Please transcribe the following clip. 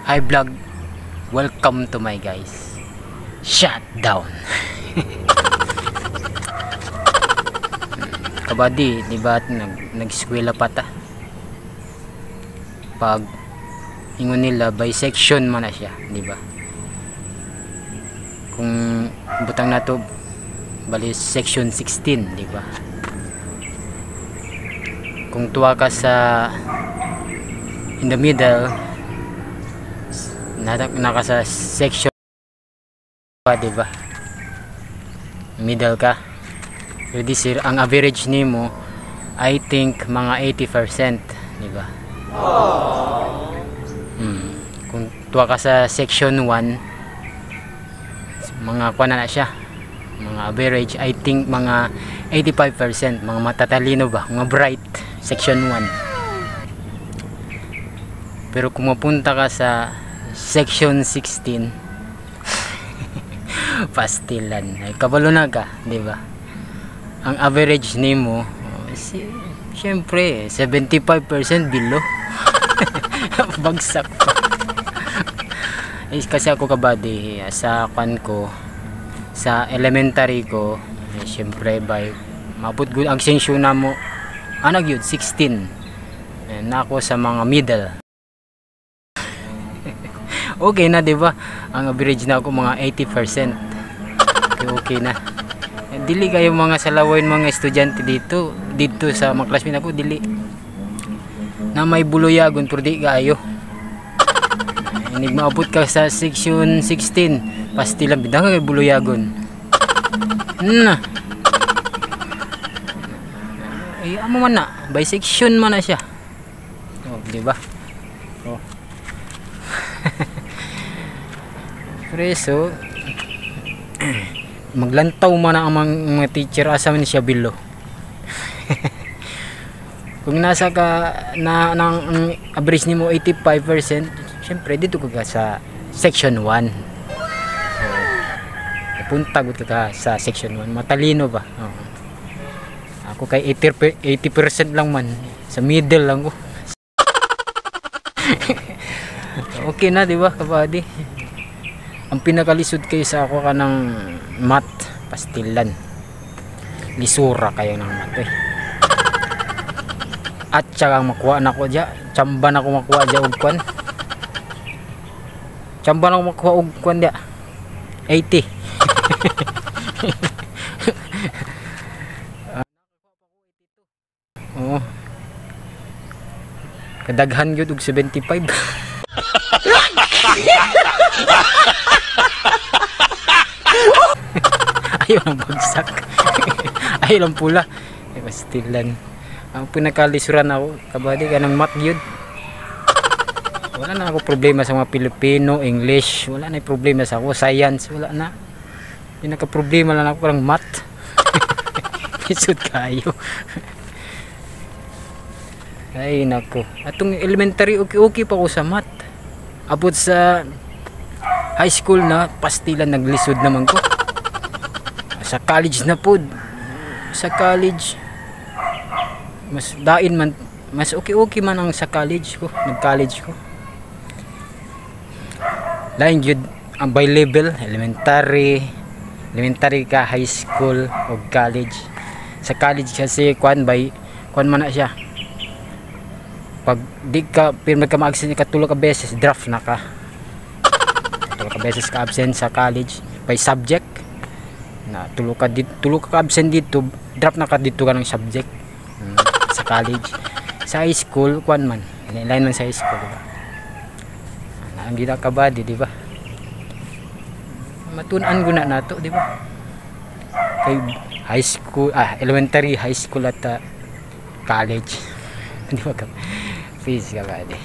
Hi vlog, welcome to my guys. Shutdown. Kabady, di ba nag-eskwela pa ta? Pag ingon nila by section man na siya, di ba? Kung butang na to bali section 16, di ba? Kung tuwa ka sa in the middle, naka sa section pa, di ba? Middle ka. Ready sir, ang average nimo I think mga 80%, di ba? Kung tuwa ka sa section 1, mga kuha na siya. Mga average I think mga 85%, mga matatalino ba, mga bright section 1. Pero kung mapunta ka sa section 16, pastilan, ay kabalo na ka, di ba? Ang average nimo siyempre 75% below. Bagsak pa. Kasi ako kabady sa kwan ko, sa elementary ko, siyempre by mabot good ang sensyo na mo anag yun 16 na ako sa mga middle. Okay na, di ba? Ang average na ako mga 80%. Okay na. Dili kayo mga salawain mga estudyante dito sa mga classmate ako, dili na may buluyagon pero di kayo. Inig maabot ka sa section 16, pastilan bidang kay buluyagon. Ay amo man na, by section man na siya. Oh, di ba? Oh. Preso maglantaw man ang mga teacher asa man siya bilo. Kung nasa ka na ng average nimo 85%, syempre dito ka sa section 1. Punta gud ka sa section 1, matalino ba? Ako kay 80% lang man, sa middle lang ko. Okay na, di ba kabady? Ang pinakalisod kayo sa ako ka ng math, pastilan. Lisura kayo ng math eh. At saka makuha na ko dya, tsamba na ko makuha dya ugkwan. Tsamba na ko makuha ugkwan dya 80. Oh. Kadaghan yun og 75. Ayaw lang bagsak. Ayaw lang pula. Ay pastilan. Ang pinakalisuran ako kabady ka ng math yun. Wala na ako problema sa mga Pilipino, English, wala na problema sa ako, science, wala na. Pinaka problema lang ako ng math. Isod kayo. Ay nako, atong elementary okay pa ko sa math. Abot sa high school na pastilan naglisod naman ko. Sa college na pod, sa college mas dain man, mas okay man ang sa college ko, nag-college ko. Lain jud ang by level, elementary ka, high school o college. Sa college kasi kwan man na siya. Pag di ka pirma ka ma-absent ka tulo ka beses, draft na ka. Tulo ka beses ka absent sa college by subject. Na tulo ka absent dito, draft na ka dito ka ng subject. Sa college. Sa high school kwan man, line man sa high school, diba? Ang gina kabady, di ba? Matunan ko na nato, di ba? Kay high school, elementary, high school at college. Di ba ka? Please kabady.